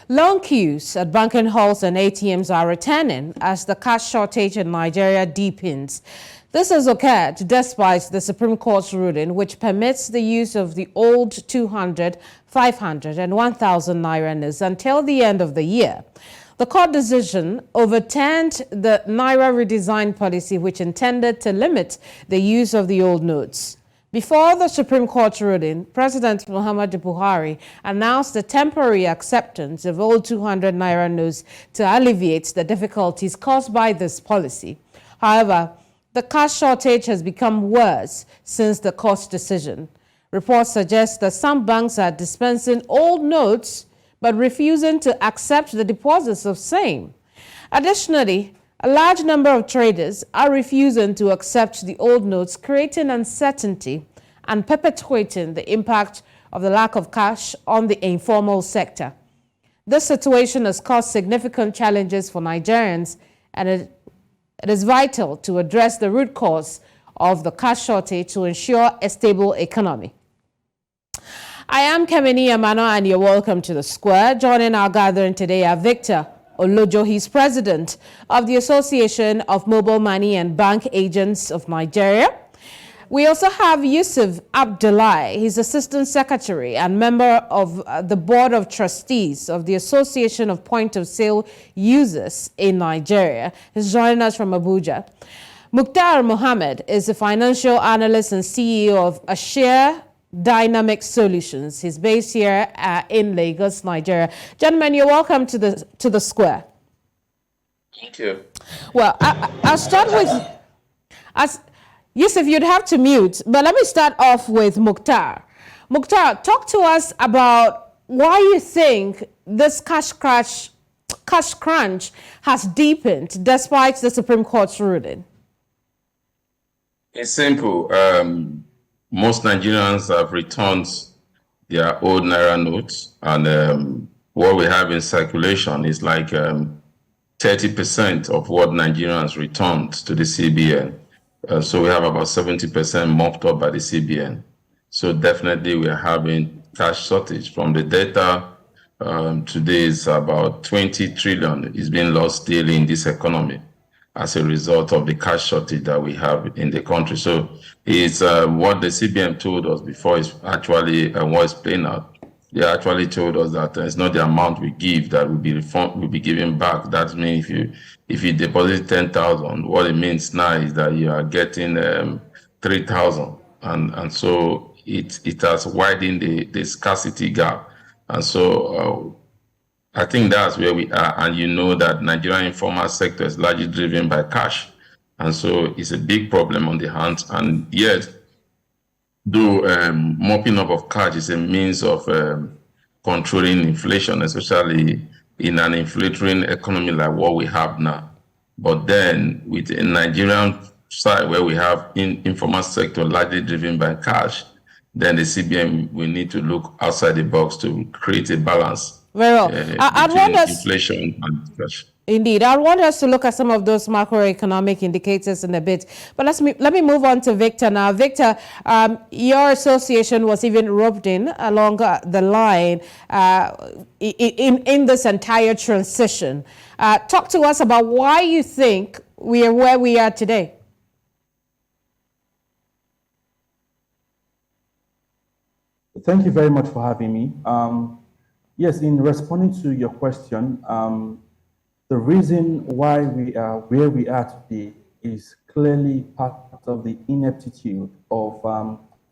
Long queues at banking halls and ATMs are returning as the cash shortage in Nigeria deepens. This has occurred despite the Supreme Court's ruling, which permits the use of the old 200, 500 and 1,000 Naira notes until the end of the year. The court decision overturned the Naira redesign policy, which intended to limit the use of the old notes. Before the Supreme Court ruling, President Muhammadu Buhari announced the temporary acceptance of old 200 Naira notes to alleviate the difficulties caused by this policy. However, the cash shortage has become worse since the court's decision. Reports suggest that some banks are dispensing old notes but refusing to accept the deposits of same. Additionally, a large number of traders are refusing to accept the old notes, creating uncertainty and perpetuating the impact of the lack of cash on the informal sector. This situation has caused significant challenges for Nigerians, and it is vital to address the root cause of the cash shortage to ensure a stable economy. I am Kemini Amano, and you're welcome to The Square. Joining our gathering today are Victor Olojo. He's president of the Association of Mobile Money and Bank Agents of Nigeria. We also have Yusuf Abdullahi. He's assistant secretary and member of the board of trustees of the Association of Point of Sale Users in Nigeria. He's joining us from Abuja. Mukhtar Mohammed is a financial analyst and CEO of Ashare Dynamic Solutions. He's based here in Lagos, Nigeria. Gentlemen, you're welcome to the Square. Thank you. Well, I'll start with Yusuf, you'd have to mute, but let me start off with Mukhtar. Mukhtar, talk to us about why you think this cash crunch has deepened despite the Supreme Court's ruling. It's simple. Most Nigerians have returned their old Naira notes, and what we have in circulation is like 30% of what Nigerians returned to the CBN. So we have about 70% mopped up by the CBN. So definitely we are having cash shortage. From the data, today is about 20 trillion is being lost daily in this economy as a result of the cash shortage that we have in the country. So it's what the CBN told us before is actually what is playing out. They actually told us that it's not the amount we give that will be given back. That means if you deposit 10,000, what it means now is that you are getting 3,000, and so it has widened the scarcity gap, and so I think that's where we are. And you know that Nigerian informal sector is largely driven by cash. And so it's a big problem on the hands. And yet, though mopping up of cash is a means of controlling inflation, especially in an inflationary economy like what we have now. But then with a Nigerian side where we have informal sector largely driven by cash, then the CBN will need to look outside the box to create a balance. Very well. I'd want us, inflation and cash. Indeed, I want us to look at some of those macroeconomic indicators in a bit. But let me move on to Victor now. Victor, your association was even roped in along the line in this entire transition. Talk to us about why you think we are where we are today. Thank you very much for having me. Yes, in responding to your question, the reason why we are where we are today is clearly part of the ineptitude of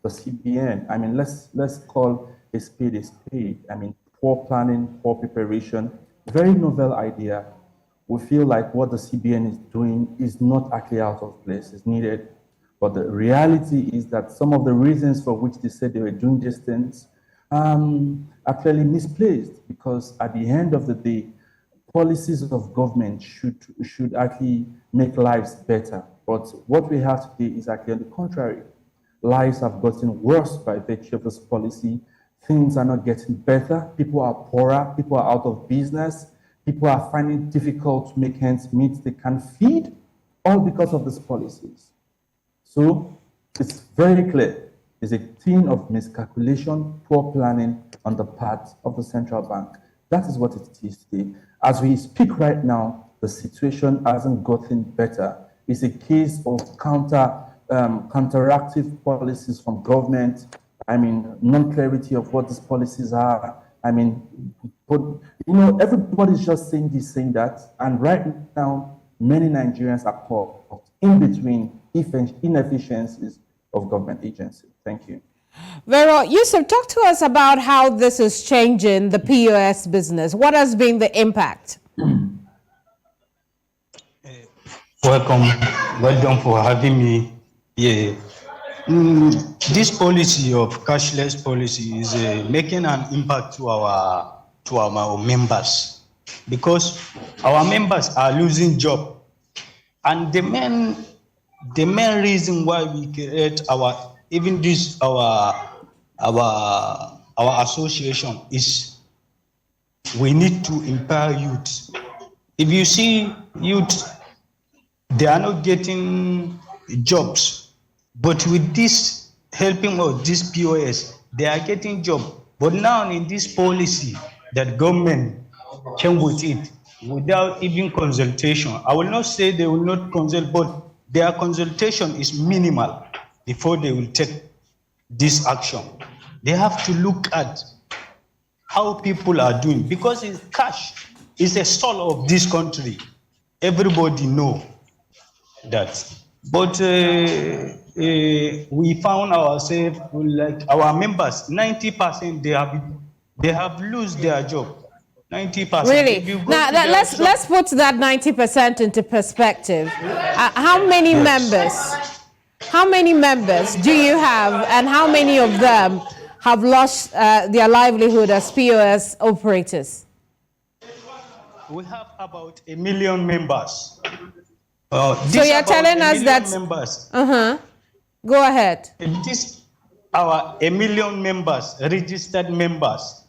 the CBN. I mean, let's call a spade a spade. I mean, poor planning, poor preparation, very novel idea. We feel like what the CBN is doing is not actually out of place, it's needed. But the reality is that some of the reasons for which they said they were doing these things are clearly misplaced, because at the end of the day, policies of government should actually make lives better. But what we have today is actually on the contrary. Lives have gotten worse by virtue of this policy. Things are not getting better. People are poorer. People are out of business. People are finding it difficult to make ends meet. They can feed, all because of these policies. So it's very clear. There's a thing of miscalculation, poor planning on the part of the central bank. That is what it is today. As we speak right now, the situation hasn't gotten better. It's a case of counteractive policies from government. I mean, non-clarity of what these policies are. I mean, but, everybody's just saying this, saying that. And right now, many Nigerians are caught in between inefficiencies of government agencies. Thank you. Very well. Yusuf, talk to us about how this is changing the POS business. What has been the impact? Welcome. Well done for having me here. This policy of cashless policy is making an impact to our members, because our members are losing job, and the main reason why we create our association is we need to empower youth. If you see youth, they are not getting jobs, but with this helping of this POS, they are getting job. But now in this policy that government came with it without even consultation, I will not say they will not consult, but their consultation is minimal before they will take this action. They have to look at how people are doing, because it's cash is a soul of this country. Everybody know that. But we found ourselves, like our members, 90% they have lose their job. 90%. Really? Now let's put that 90% into perspective. How many members? How many members do you have, and how many of them have lost their livelihood as POS operators? We have about 1 million members. So you're telling us that members. Go ahead. This our 1 million members, registered members.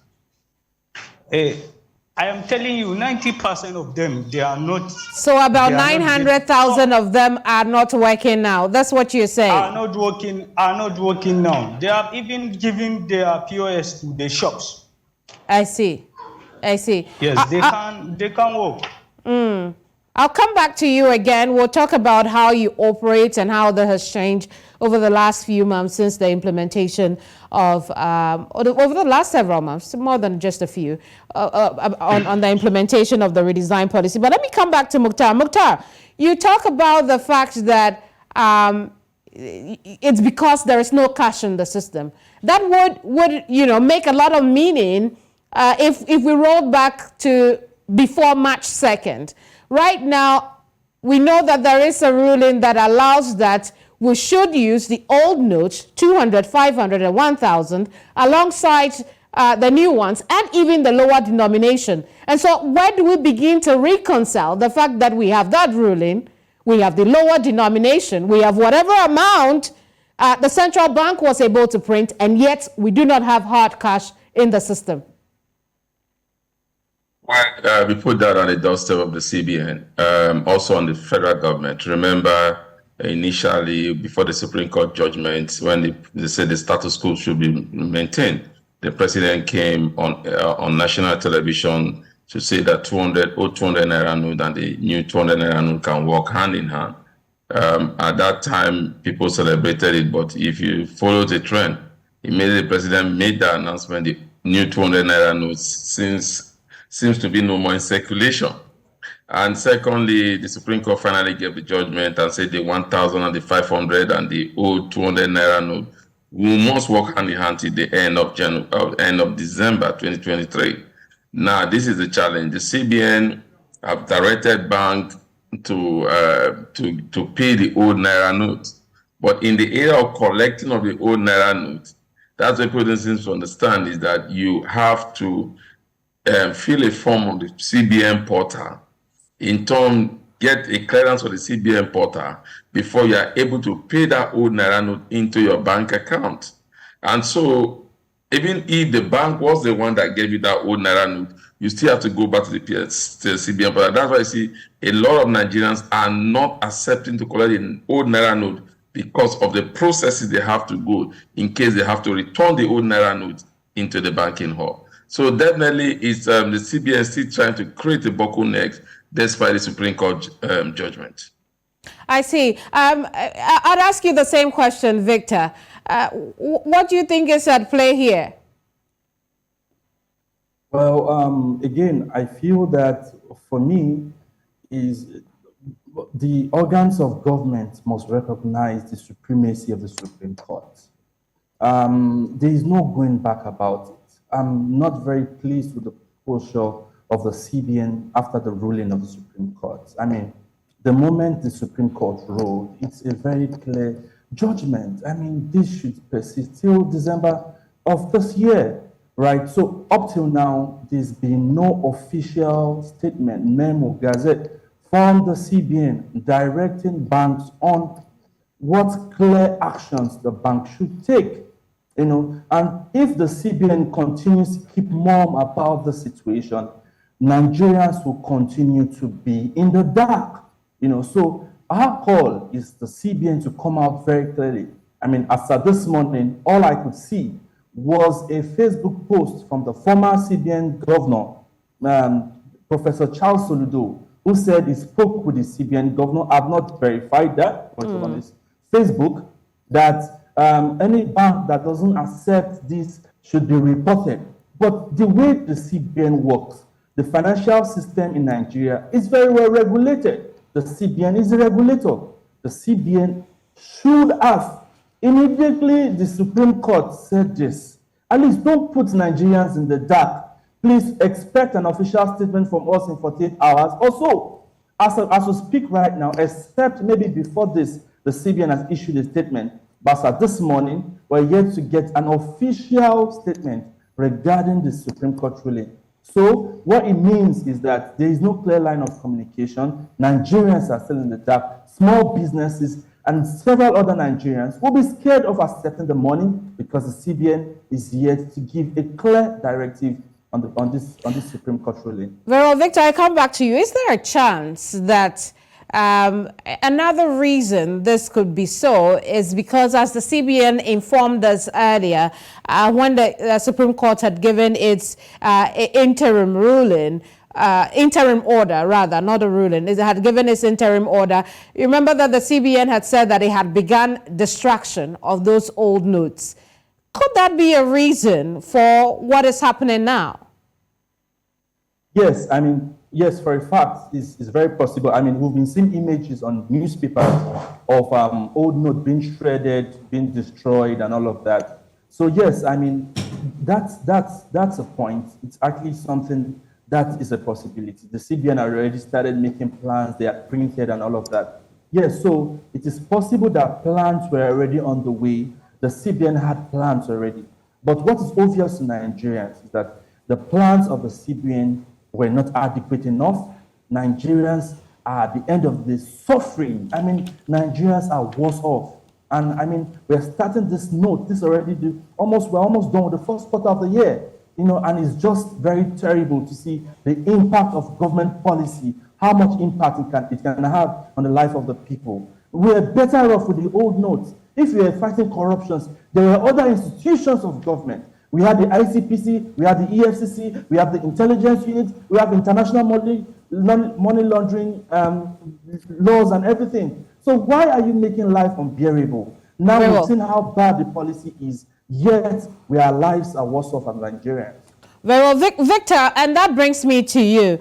I am telling you, 90% of them, they are not. So about 900,000 of them are not working now. That's what you're saying. Are not working now. They have even given their POS to the shops. I see. Yes, they can work. I'll come back to you again. We'll talk about how you operate and how that has changed over the last few months since the implementation of, over the last several months, more than just a few, on the implementation of the redesign policy. But let me come back to Mukhtar. Mukhtar, you talk about the fact that it's because there is no cash in the system. That would make a lot of meaning if we roll back to before March 2nd. Right now, we know that there is a ruling that allows that we should use the old notes, 200, 500, and 1,000, alongside the new ones, and even the lower denomination. And so where do we begin to reconcile the fact that we have that ruling, we have the lower denomination, we have whatever amount the central bank was able to print, and yet we do not have hard cash in the system? Well, we put that on the doorstep of the CBN, also on the federal government. Remember, initially, before the Supreme Court judgment, when they said the status quo should be maintained, the president came on national television to say that 200 Naira note and the new 200 Naira note can work hand in hand. At that time, people celebrated it, but if you follow the trend, immediately the president made that announcement, the new 200 Naira notes seems to be no more in circulation. And secondly, the Supreme Court finally gave the judgment and said the 1,000 and the 500 and the old 200 Naira note must work hand in hand till the end of December 2023. Now, this is the challenge. The CBN have directed bank to pay the old Naira note. But in the area of collecting of the old Naira note, that's what people seem to understand, is that you have to fill a form on the CBN portal, in turn get a clearance for the CBN portal before you are able to pay that old Naira note into your bank account. And so even if the bank was the one that gave you that old Naira note, you still have to go back to the CBN portal. That's why I see a lot of Nigerians are not accepting to collect an old Naira note because of the processes they have to go in case they have to return the old Naira note into the banking hall. So definitely, it's the CBN still trying to create a bottleneck despite the Supreme Court judgment. I see. I'd ask you the same question, Victor. What do you think is at play here? Well, again, I feel that for me is the organs of government must recognize the supremacy of the Supreme Court. There is no going back about it. I'm not very pleased with the posture of the CBN after the ruling of the Supreme Court. I mean, the moment the Supreme Court ruled, it's a very clear judgment. I mean, this should persist till December of this year, right? So up till now, there's been no official statement, memo, gazette from the CBN directing banks on what clear actions the bank should take. And if the CBN continues to keep mum about the situation, Nigerians will continue to be in the dark. So our call is the CBN to come out very clearly. I mean, as of this morning, all I could see was a Facebook post from the former CBN governor, Professor Charles Soludo, who said he spoke with the CBN governor. I've not verified that, but on his Facebook, that any bank that doesn't accept this should be reported. But the way the CBN works, the financial system in Nigeria is very well regulated. The CBN is the regulator. The CBN should have, immediately the Supreme Court said this, at least don't put Nigerians in the dark. Please expect an official statement from us in 48 hours or so. As we speak right now, except maybe before this, the CBN has issued a statement. But this morning, we're yet to get an official statement regarding the Supreme Court ruling. So what it means is that there is no clear line of communication. Nigerians are still in the dark. Small businesses and several other Nigerians will be scared of accepting the money because the CBN is yet to give a clear directive on this Supreme Court ruling. Very well, Victor, I come back to you. Is there a chance that another reason this could be so is because, as the CBN informed us earlier, when the Supreme Court had given its interim ruling, interim order, rather, not a ruling, it had given its interim order. You remember that the CBN had said that it had begun destruction of those old notes. Could that be a reason for what is happening now? Yes, I mean, yes, for a fact, it's very possible. I mean, we've been seeing images on newspapers of old notes being shredded, being destroyed, and all of that. So yes, I mean, that's a point. It's actually something that is a possibility. The CBN already started making plans. They are printed and all of that. Yes, so it is possible that plans were already on the way. The CBN had plans already. But what is obvious to Nigerians is that the plans of the CBN were not adequate enough. Nigerians are at the end of this suffering. I mean, Nigerians are worse off. And I mean, we're starting this note, we're almost done with the first quarter of the year, and it's just very terrible to see the impact of government policy, how much impact it can have on the life of the people. We're better off with the old notes. If we were fighting corruptions, there were other institutions of government. We had the ICPC, we had the EFCC, we have the intelligence unit, we have international money laundering laws and everything. So why are you making life unbearable? Now we've seen how bad the policy is, yet our lives are worse off as Nigerians. Very well, Victor, and that brings me to you.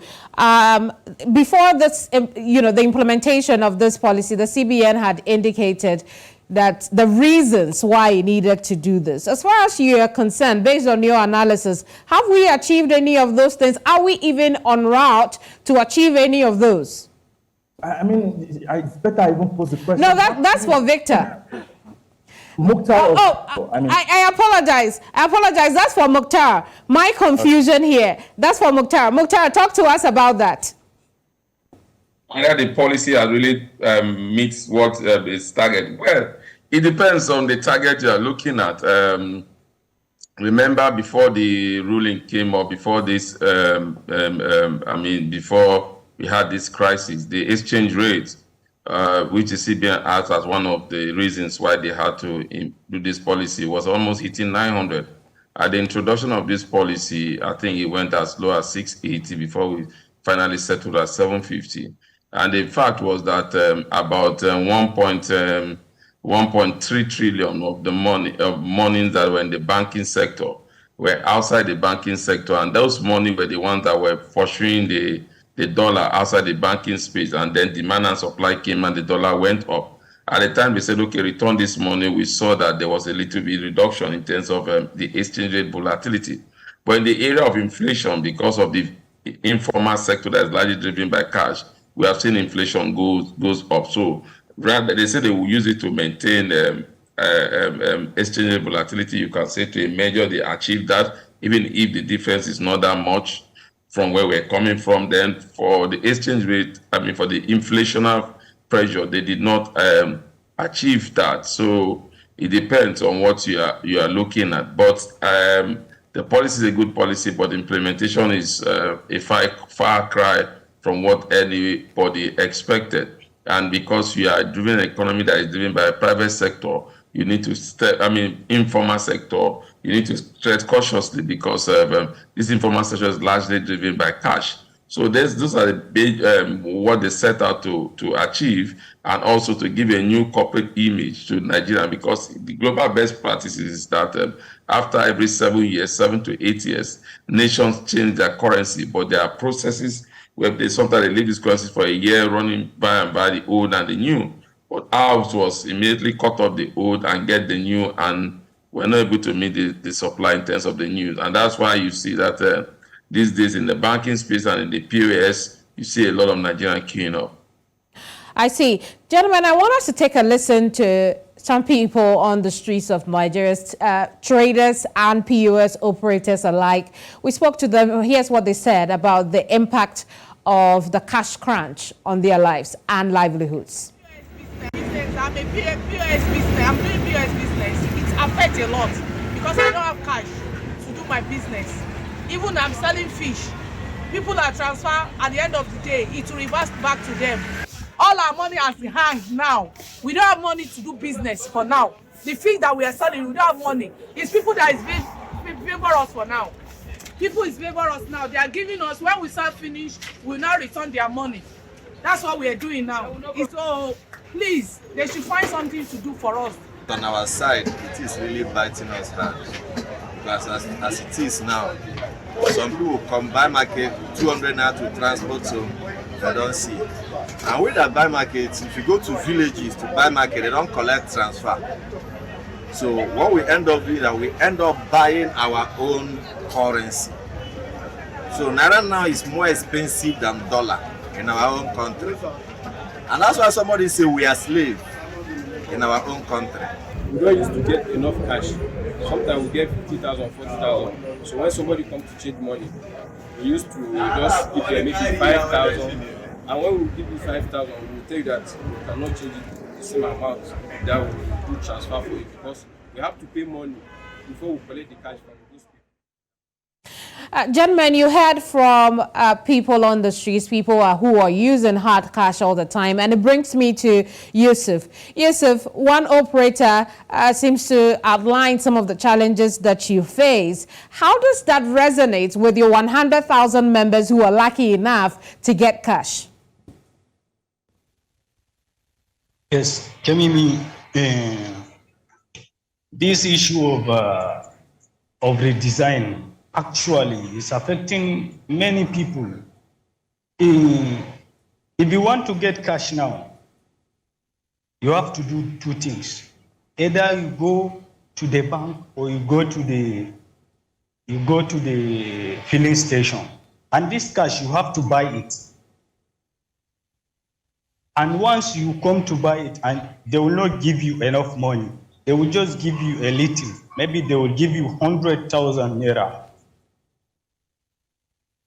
Before this, the implementation of this policy, the CBN had indicated that the reasons why it needed to do this. As far as you are concerned, based on your analysis, have we achieved any of those things? Are we even en route to achieve any of those? I mean, it's better I won't pose the question. No, that's for Victor. Mukhtar. I apologize. That's for Mukhtar. My confusion here. That's for Mukhtar. Mukhtar, talk to us about that. Whether the policy has really meets what is target. Well, it depends on the target you are looking at. Remember, before the ruling came up, before this, before we had this crisis, the exchange rate, which the CBN asked as one of the reasons why they had to do this policy, was almost hitting 900. At the introduction of this policy, I think it went as low as 680 before we finally settled at 750. And the fact was that about 1.3 trillion of the money that were in the banking sector were outside the banking sector, and those money were the ones that were pursuing the dollar outside the banking space, and then demand and supply came and the dollar went up. At the time we said, okay, return this money, we saw that there was a little bit reduction in terms of the exchange rate volatility. But in the area of inflation, because of the informal sector that is largely driven by cash, we have seen inflation goes up. So rather, they say they will use it to maintain exchange rate volatility. You can say to a measure they achieve that, even if the difference is not that much from where we're coming from. Then for the exchange rate, for the inflationary pressure, they did not achieve that. So it depends on what you are looking at. But the policy is a good policy, but implementation is a far cry from what anybody expected. And because you are driven an economy that is driven by a private sector, you need to informal sector, you need to tread cautiously, because this informal sector is largely driven by cash. So those are the big what they set out to achieve, and also to give a new corporate image to Nigeria, because the global best practice is that after every 7 to 8 years, nations change their currency, but there are processes where sometimes they leave this currency for a year, running by and by the old and the new. But ours was immediately cut off the old and get the new, and we're not able to meet the supply in terms of the new. And that's why you see that these days in the banking space and in the POS, you see a lot of Nigerian queuing up. I see. Gentlemen, I want us to take a listen to some people on the streets of Nigeria's traders and POS operators alike. We spoke to them. Here's what they said about the impact of the cash crunch on their lives and livelihoods. I'm a POS business. I'm doing POS business. It affects a lot because I don't have cash to do my business. Even I'm selling fish. People that transfer at the end of the day, it will reverse back to them. All our money has been hanged now. We don't have money to do business for now. The fish that we are selling, we don't have money. It's people that is favor us for now. People is favor us now. They are giving us, when we sell finish, we'll now return their money. That's what we are doing now. So please, they should find something to do for us. On our side, it is really biting us hard. Because as it is now, some people come buy market 200 naira to transport, so they don't see it. And with that buy market, if you go to villages to buy market, they don't collect transfer. So what we end up doing is we end up buying our own currency. So Naira now is more expensive than dollar in our own country. And that's why somebody say we are slaves in our own country. We don't used to get enough cash. Sometimes we get 50,000, 40,000. So when somebody comes to change money, we used to just give them maybe 5,000. And when we give you 5,000, we will tell you that we cannot change it to the same amount that we do transfer for it, because we have to pay money before we collect the cash from those people. Gentlemen, you heard from people on the streets, people who are using hard cash all the time. And it brings me to Yusuf. Yusuf, one operator seems to outline some of the challenges that you face. How does that resonate with your 100,000 members who are lucky enough to get cash? Yes, Jamimi, this issue of redesign actually is affecting many people. If you want to get cash now, you have to do two things. Either you go to the bank or you go to the filling station. And this cash, you have to buy it. And once you come to buy it, and they will not give you enough money, they will just give you a little. Maybe they will give you 100,000 naira.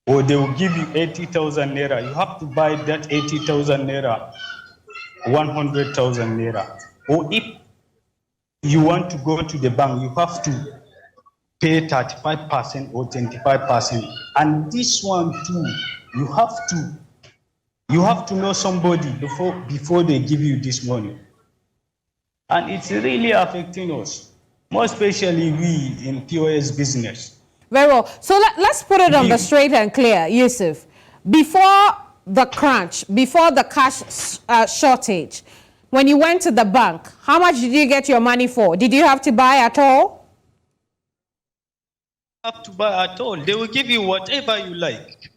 Or they will give you 80,000 naira. You have to buy that 80,000 naira, 100,000 naira. Or if you want to go to the bank, you have to pay 35% or 25%. And this one too, you have to know somebody before they give you this money. And it's really affecting us. more especially we in POS business. Very well. So let's put it on the straight and clear, Yusuf. Before the crunch, before the cash shortage, when you went to the bank, how much did you get your money for? Did you have to buy at all? Have to buy at all. They will give you whatever you like.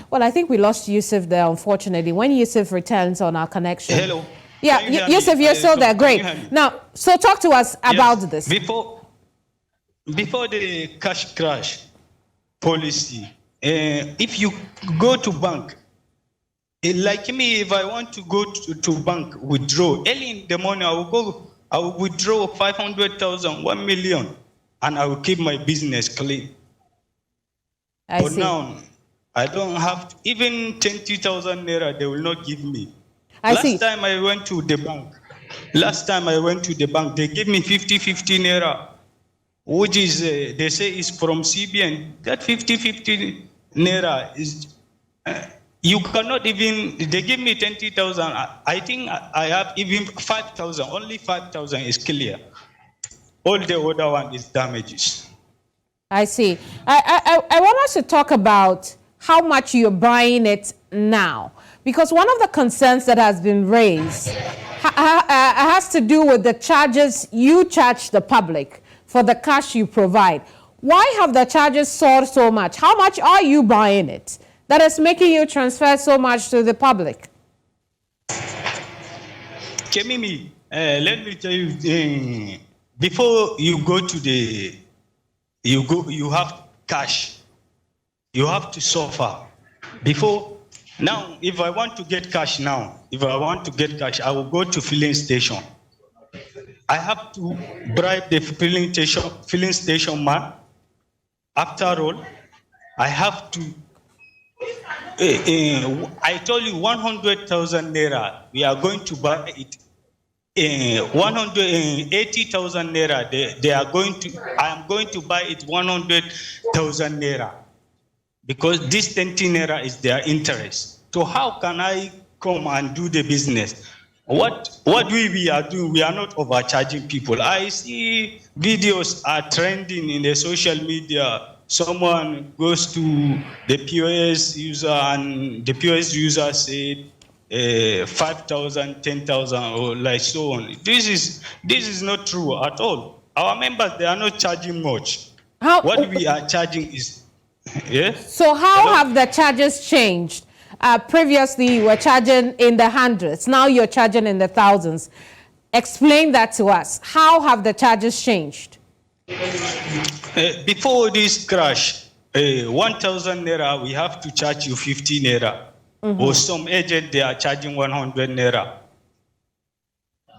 Well, I think we lost Yusuf there, unfortunately. When Yusuf returns on our connection. Hello. Yeah, Yusuf, you're still there. Great. Now, so talk to us about this. Before the cash crash policy, if you go to bank, like me, if I want to go to bank, withdraw, early in the morning, I will withdraw 500,000, 1 million, and I will keep my business clean. But now, I don't have even 20,000 naira, they will not give me. Last time I went to the bank, they gave me 50 naira, which is, they say is from CBN. That 50 naira is, you cannot even, they give me 20,000. I think I have even 5,000, only 5,000 is clear. All the other one is damages. I see. I want us to talk about how much you're buying it now. Because one of the concerns that has been raised has to do with the charges you charge the public for the cash you provide. Why have the charges soared so much? How much are you buying it that is making you transfer so much to the public? Kemimi, let me tell you, before you go to you have cash. You have to suffer. Now, if I want to get cash I will go to filling station. I have to bribe the filling station man. After all, I have to, I told you 100,000 naira, we are going to buy it. 180,000 naira, I am going to buy it 100,000 naira. Because this 20 naira is their interest. So how can I come and do the business? What we are doing, we are not overcharging people. I see videos are trending in the social media. Someone goes to the POS user and the POS user said 5,000, 10,000 or like so on. This is not true at all. Our members, they are not charging much. What we are charging is, yes. So how have the charges changed? Previously, you were charging in the hundreds. Now you're charging in the thousands. Explain that to us. How have the charges changed? Before this crash, 1,000 naira, we have to charge you 50 naira. Or some agent, they are charging 100 naira.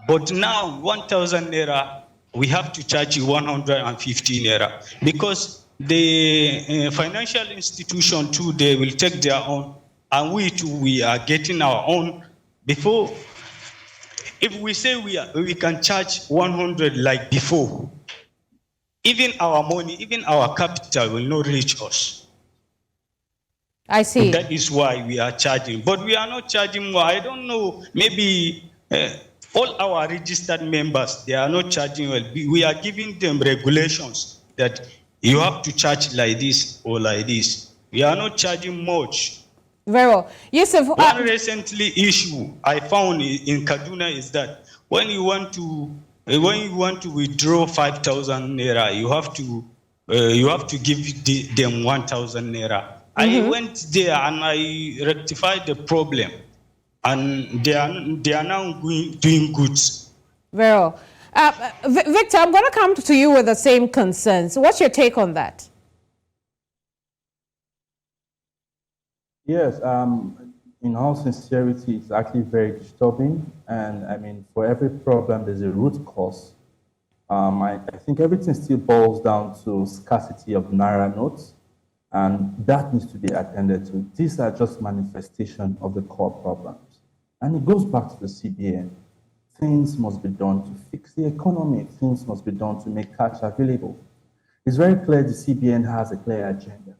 But now, 1,000 naira, we have to charge you 150 naira. Because the financial institution too, they will take their own, and we too, we are getting our own. Before, if we say we can charge 100 like before, even our money, even our capital will not reach us. I see. That is why we are charging, but we are not charging more. I don't know, maybe all our registered members, they are not charging well. We are giving them regulations that you have to charge like this or like this. We are not charging much. Very well. Yusuf, one recently issue I found in Kaduna is that when you want to withdraw 5,000 naira, you have to give them 1,000 naira. I went there and I rectified the problem, and they are now doing good. Very well. Victor, I'm going to come to you with the same concerns. What's your take on that? Yes, in all sincerity, it's actually very disturbing. And I mean, for every problem, there's a root cause. I think everything still boils down to scarcity of Naira notes, and that needs to be attended to. These are just manifestation of the core problems. And it goes back to the CBN. Things must be done to fix the economy. Things must be done to make cash available. It's very clear the CBN has a clear agenda.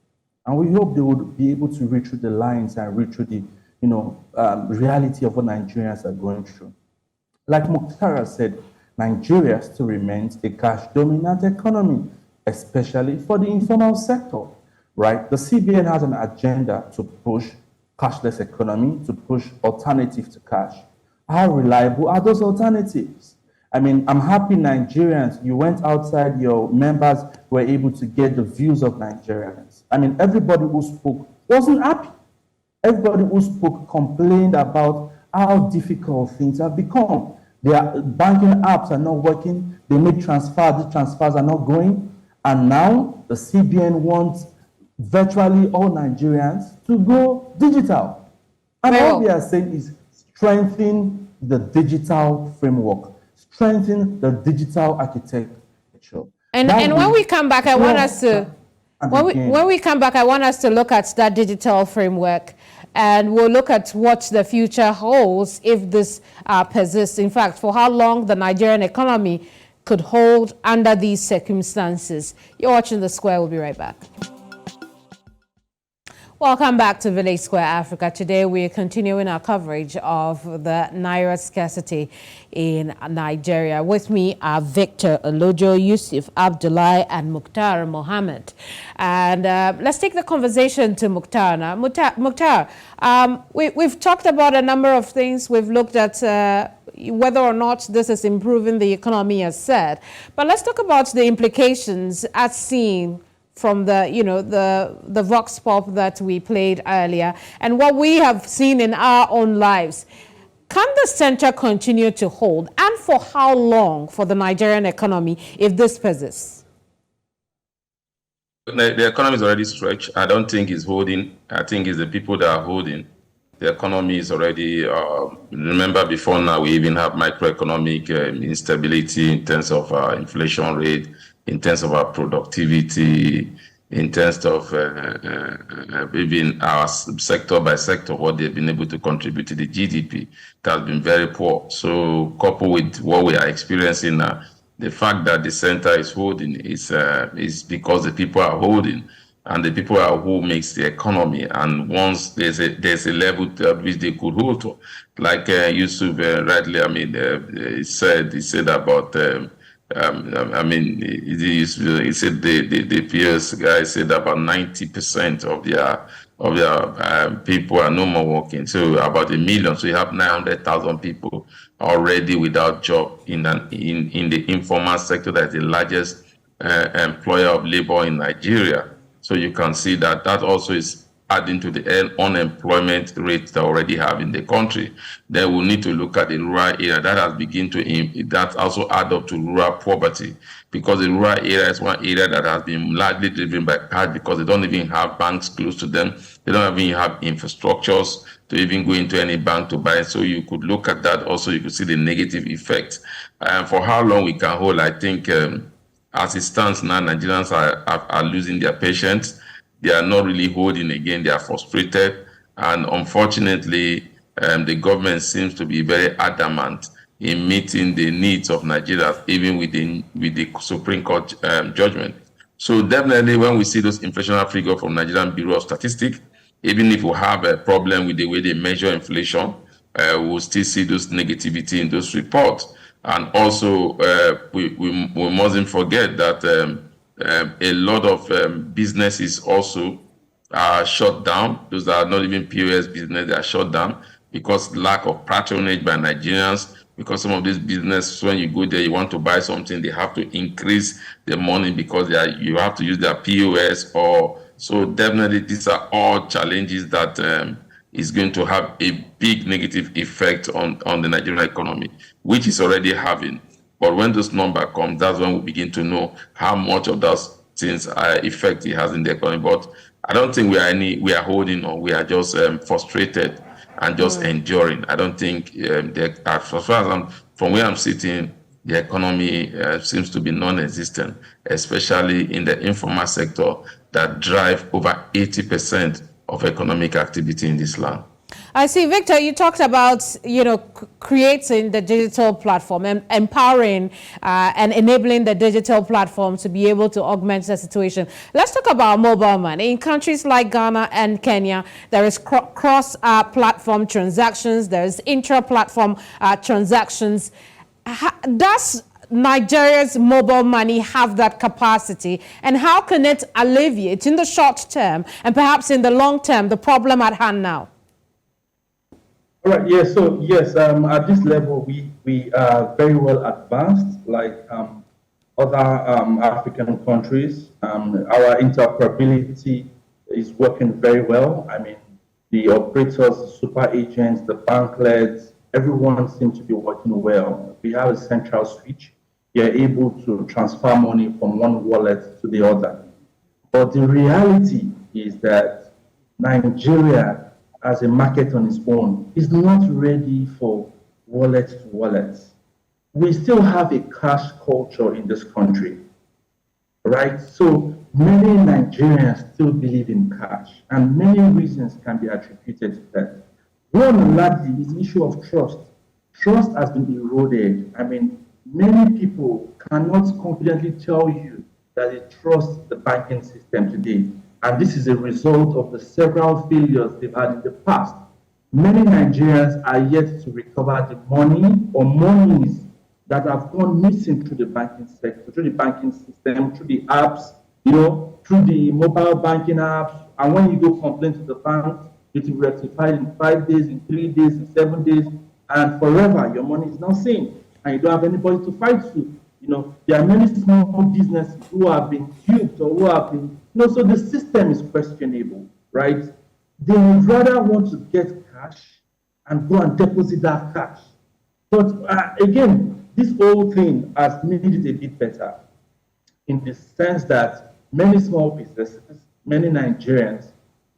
And we hope they would be able to read through the lines and read through the reality of what Nigerians are going through. Like Mukhtar said, Nigeria still remains a cash-dominant economy, especially for the informal sector, right? The CBN has an agenda to push cashless economy, to push alternative to cash. How reliable are those alternatives? I mean, I'm happy Nigerians, you went outside, your members were able to get the views of Nigerians. I mean, everybody who spoke wasn't happy. Everybody who spoke complained about how difficult things have become. Their banking apps are not working. They make transfers, the transfers are not going. And now the CBN wants virtually all Nigerians to go digital. And all they are saying is strengthen the digital framework, strengthen the digital architecture. And when we come back, I want us to when we come back, I want us to look at that digital framework, and we'll look at what the future holds if this persists. In fact, for how long the Nigerian economy could hold under these circumstances. You're watching The Square. We'll be right back. Welcome back to Village Square Africa. Today we are continuing our coverage of the Naira scarcity in Nigeria. With me are Victor Olojo, Yusuf Abdullahi, and Mukhtar Mohammed. And let's take the conversation to Mukhtar now. Mukhtar, we've talked about a number of things. We've looked at whether or not this is improving the economy as said. But let's talk about the implications as seen from the vox pop that we played earlier and what we have seen in our own lives. Can the center continue to hold, and for how long for the Nigerian economy if this persists? The economy is already stretched. I don't think it's holding. I think it's the people that are holding. The economy is already, remember before now, we even have microeconomic instability in terms of our inflation rate, in terms of our productivity, in terms of even our sector by sector, what they've been able to contribute to the GDP, that has been very poor. So coupled with what we are experiencing now, the fact that the center is holding is because the people are holding, and the people are who makes the economy. And once there's a level at which they could hold to, like Yusuf rightly, he said about. He said the PS guy said about 90% of their people are no more working. So about 1 million. So you have 900,000 people already without job in the informal sector, that's the largest employer of labor in Nigeria. So you can see that also is adding to the unemployment rate that already have in the country. Then we need to look at the rural area that has begun to, that also add up to rural poverty, because the rural area is one area that has been largely driven by cash, because they don't even have banks close to them. They don't even have infrastructures to even go into any bank to buy. So you could look at that also, you could see the negative effect. And for how long we can hold, I think as it stands now, Nigerians are losing their patience. They are not really holding again. They are frustrated. And unfortunately, the government seems to be very adamant in meeting the needs of Nigeria, even with the Supreme Court judgment. So definitely when we see those inflationary figures from Nigerian Bureau of Statistics, even if we have a problem with the way they measure inflation, we'll still see those negativity in those reports. And also, we mustn't forget that a lot of businesses also are shut down. Those that are not even POS business, they are shut down because lack of patronage by Nigerians. Because some of these businesses, when you go there, you want to buy something, they have to increase the money because you have to use their POS. So definitely these are all challenges that is going to have a big negative effect on the Nigerian economy, which is already having. But when those numbers come, that's when we begin to know how much of those things effect it has in the economy. But I don't think we are holding on. We are just frustrated and just enduring. I don't think as far as from where I'm sitting, the economy seems to be non-existent, especially in the informal sector that drive over 80% of economic activity in this land. I see, Victor, you talked about, creating the digital platform and empowering and enabling the digital platform to be able to augment the situation. Let's talk about mobile money. In countries like Ghana and Kenya, there is cross-platform transactions, there is intra-platform transactions. Does Nigeria's mobile money have that capacity, and how can it alleviate in the short term and perhaps in the long term the problem at hand now? All right, yes, so yes, at this level, we are very well advanced, like other African countries. Our interoperability is working very well. I mean, the operators, the super agents, the banklets, everyone seems to be working well. We have a central switch. You're able to transfer money from one wallet to the other. But the reality is that Nigeria, as a market on its own, is not ready for wallet to wallet. We still have a cash culture in this country, right? So many Nigerians still believe in cash, and many reasons can be attributed to that. One, largely, is the issue of trust. Trust has been eroded. I mean, many people cannot confidently tell you that they trust the banking system today. And this is a result of the several failures they've had in the past. Many Nigerians are yet to recover the money or monies that have gone missing through the banking sector, through the banking system, through the apps, through the mobile banking apps. And when you go complain to the bank, it will be rectified in 5 days, in 3 days, in 7 days, and forever your money is not seen, and you don't have anybody to fight to. There are many small businesses who have been duped or who have been, so the system is questionable, right? They would rather want to get cash and go and deposit that cash. But again, this whole thing has made it a bit better in the sense that many small businesses, many Nigerians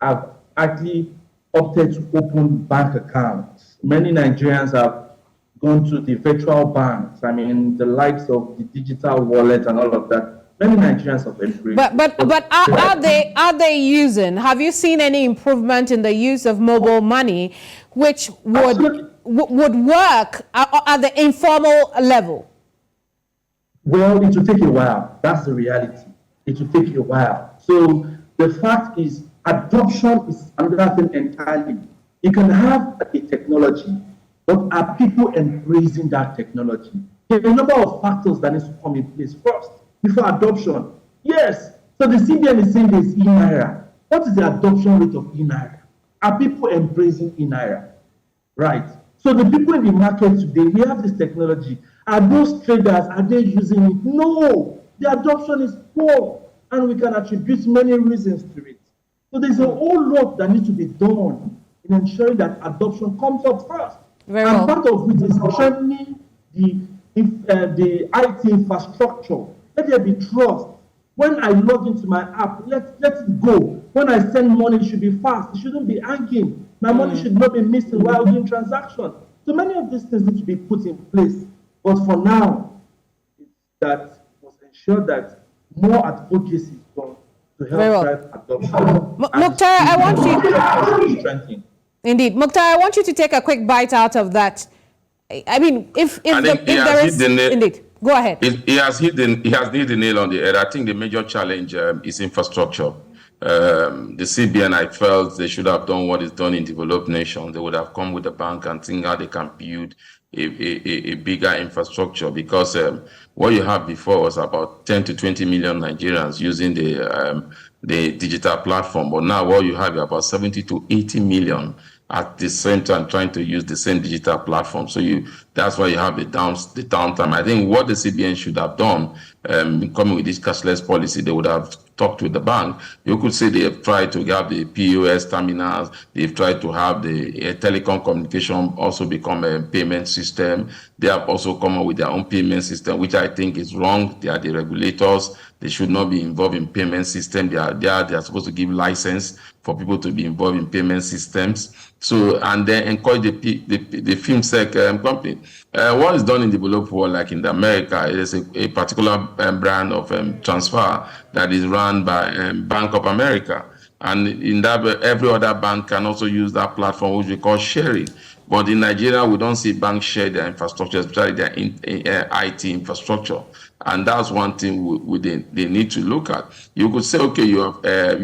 have actually opted to open bank accounts. Many Nigerians have gone to the virtual banks. I mean, the likes of the digital wallet and all of that. Many Nigerians have embraced. But are they using? Have you seen any improvement in the use of mobile money, which would work at the informal level? Well, it will take a while. That's the reality. It will take a while. So the fact is, adoption is another thing entirely. You can have a technology, but are people embracing that technology? There are a number of factors that need to come in place first before adoption. Yes, so the CBN is saying there's Naira. What is the adoption rate of Naira? Are people embracing Naira? Right. So the people in the market today, we have this technology. Are those traders, are they using it? No, the adoption is poor, and we can attribute many reasons to it. So there's a whole lot that needs to be done in ensuring that adoption comes up first. Very well. And part of it is strengthening the IT infrastructure. Let there be trust. When I log into my app, let it go. When I send money, it should be fast. It shouldn't be hanging. My money should not be missing while doing transactions. So many of these things need to be put in place. But for now, that must ensure that more advocacy is done to help drive adoption. Mukhtar, I want you. Indeed, Mukhtar, I want you to take a quick bite out of that. I mean, if there is indeed, go ahead. He has hit the nail on the head. I think the major challenge is infrastructure. The CBN, I felt they should have done what is done in developed nations. They would have come with the bank and think how they can build a bigger infrastructure, because what you have before was about 10 to 20 million Nigerians using the digital platform, but now what you have is about 70 to 80 million at the same time trying to use the same digital platform. So that's why you have the downtime. I think what the CBN should have done, coming with this cashless policy, they would have talked with the bank. You could say they have tried to have the POS terminals. They've tried to have the telecom communication also become a payment system. They have also come up with their own payment system, which I think is wrong. They are the regulators. They should not be involved in payment system. They are supposed to give license for people to be involved in payment systems. So, and then encourage the FinTech company. What is done in the developed world, like in America, it is a particular brand of transfer that is run by Bank of America. And in that, every other bank can also use that platform, which we call sharing. But in Nigeria, we don't see banks share their infrastructure, especially their IT infrastructure. And that's one thing they need to look at. You could say, okay, you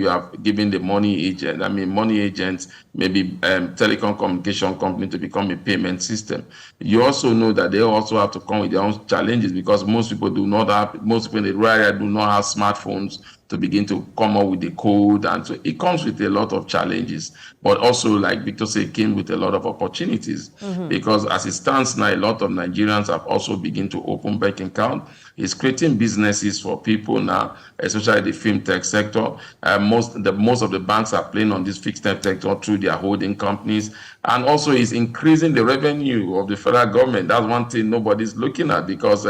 have given the money agent, money agents, maybe telecom communication company to become a payment system. You also know that they also have to come with their own challenges, because most people in the rural area do not have smartphones to begin to come up with the code. And so it comes with a lot of challenges, but also, like Victor said, it came with a lot of opportunities, because as it stands now, a lot of Nigerians have also begun to open bank account. It's creating businesses for people now, especially the fintech sector. Most of the banks are playing on this fintech sector through their holding companies, and also is increasing the revenue of the federal government. That's one thing nobody's looking at, because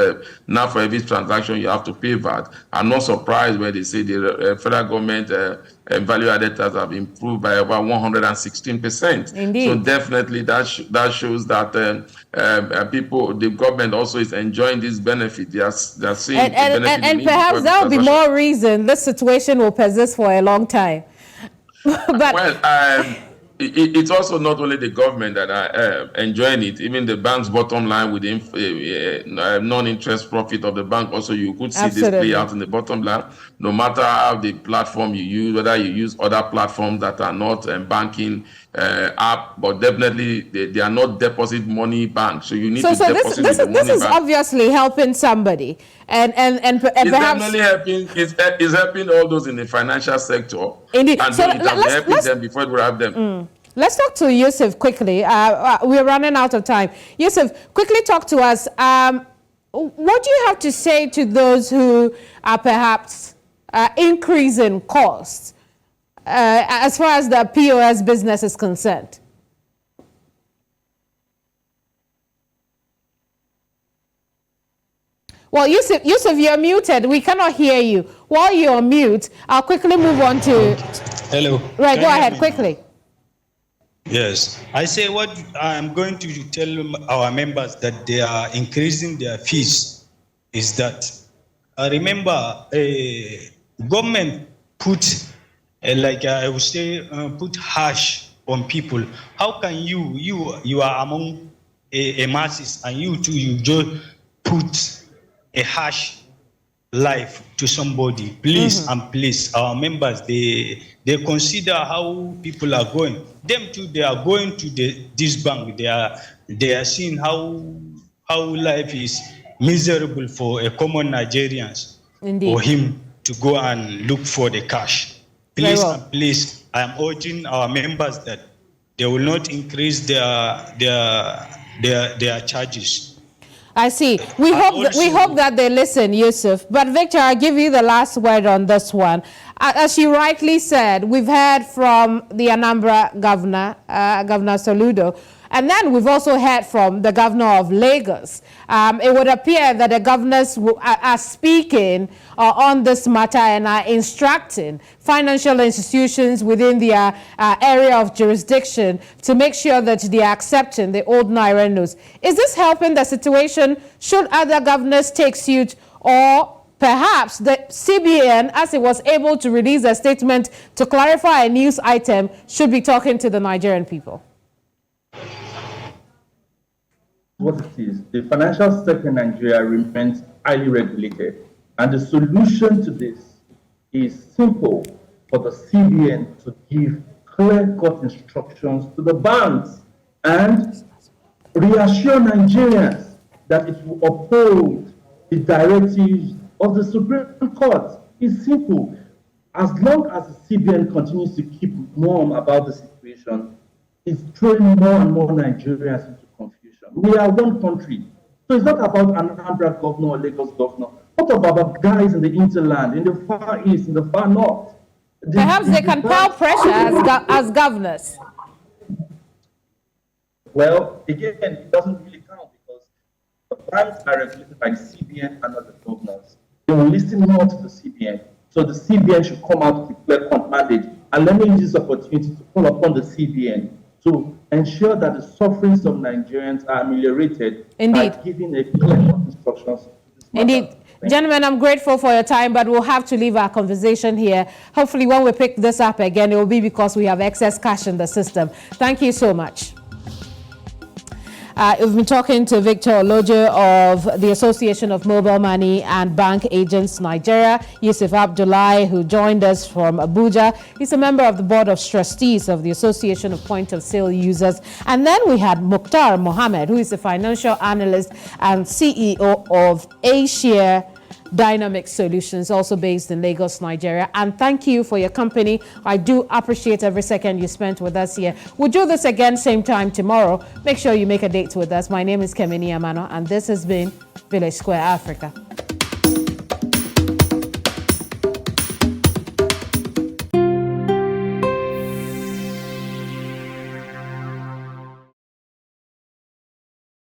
now for every transaction you have to pay VAT. I'm not surprised when they say the federal government value-added tax have improved by about 116%. Indeed. So definitely that shows that the government also is enjoying this benefit. They're seeing the benefit. And perhaps that will be more reason this situation will persist for a long time. But well, it's also not only the government that are enjoying it. Even the bank's bottom line with the non-interest profit of the bank, also you could see this play out in the bottom line. No matter how the platform you use, whether you use other platforms that are not banking app, but definitely they are not deposit money banks. So you need to deposit this is bank. Obviously helping somebody, and it's perhaps definitely helping. It's helping all those in the financial sector. Indeed. And So helping them before it will have them. Let's talk to Yusuf quickly. We're running out of time. Yusuf, quickly talk to us. What do you have to say to those who are perhaps increasing costs as far as the POS business is concerned? Well, Yusuf, you're muted. We cannot hear you. While you're on mute, I'll quickly move on to... Hello. Right, go ahead, quickly. Yes, I say what I'm going to tell our members that they are increasing their fees is that remember government put I would say put hash on people. How can you are among a masses, and you just put a hash life to somebody? Please and please, our members, they consider how people are going. Them too, they are going to this bank. They are seeing how life is miserable for a common Nigerians. Indeed. For him to go and look for the cash. Please and please, I am urging our members that they will not increase their charges. I see. We hope that they listen, Yusuf. But Victor, I'll give you the last word on this one. As you rightly said, we've heard from the Anambra governor, Governor Soludo, and then we've also heard from the governor of Lagos. It would appear that the governors are speaking on this matter and are instructing financial institutions within their area of jurisdiction to make sure that they are accepting the old Naira notes. Is this helping the situation? Should other governors take suit, or perhaps the CBN, as it was able to release a statement to clarify a news item, should be talking to the Nigerian people? What it is, the financial sector in Nigeria remains highly regulated, and the solution to this is simple: for the CBN to give clear-cut instructions to the banks and reassure Nigerians that it will uphold the directives of the Supreme Court. It's simple. As long as the CBN continues to keep mum about the situation, it's throwing more and more Nigerians into confusion. We are one country. So it's not about an Anambra governor or Lagos governor. What about guys in the hinterland, in the far east, in the far north? Perhaps they can pile pressure as governors. Well, again, it doesn't really count, because the banks are regulated by the CBN and not the governors. They will listen more to the CBN. So the CBN should come out with a clear-cut mandate. And let me use this opportunity to call upon the CBN to ensure that the sufferings of Nigerians are ameliorated. Indeed. By giving a clear-cut instructions to this matter. Indeed. Gentlemen, I'm grateful for your time, but we'll have to leave our conversation here. Hopefully, when we pick this up again, it will be because we have excess cash in the system. Thank you so much. We've been talking to Victor Olojo of the Association of Mobile Money and Bank Agents Nigeria, Yusuf Abdullahi, who joined us from Abuja. He's a member of the Board of Trustees of the Association of Point of Sale Users. And then we had Mukhtar Mohammed, who is a financial analyst and CEO of A-Share Dynamic Solutions, also based in Lagos, Nigeria. And thank you for your company. I do appreciate every second you spent with us here. We'll do this again same time tomorrow. Make sure you make a date with us. My name is Kemini Amano, and this has been Village Square Africa.